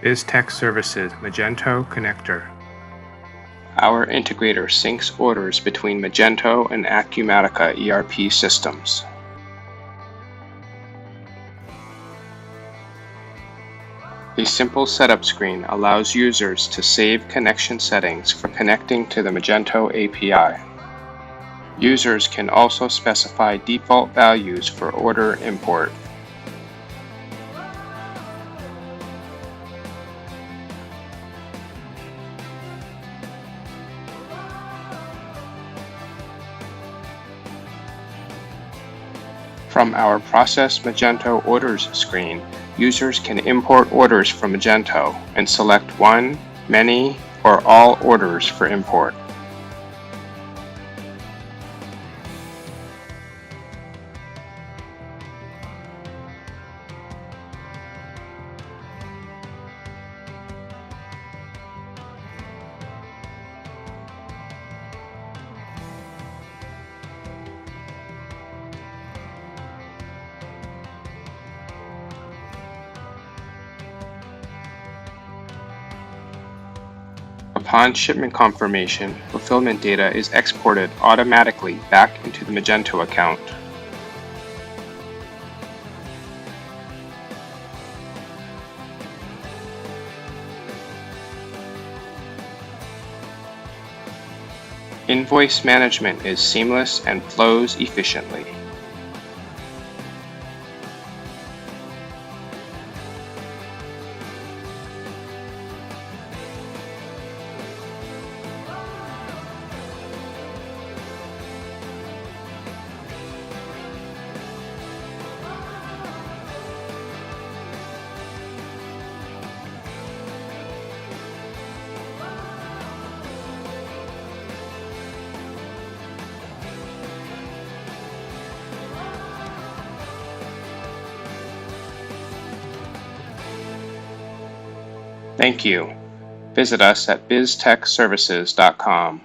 Biz-Tech Services Magento Connector. Our integrator syncs orders between Magento and Acumatica ERP systems. A simple setup screen allows users to save connection settings for connecting to the Magento API. Users can also specify default values for order import. From our Process Magento Orders screen, users can import orders from Magento and select one, many, or all orders for import. Upon shipment confirmation, fulfillment data is exported automatically back into the Magento account. Invoice management is seamless and flows efficiently. Thank you. Visit us at biztechservices.com.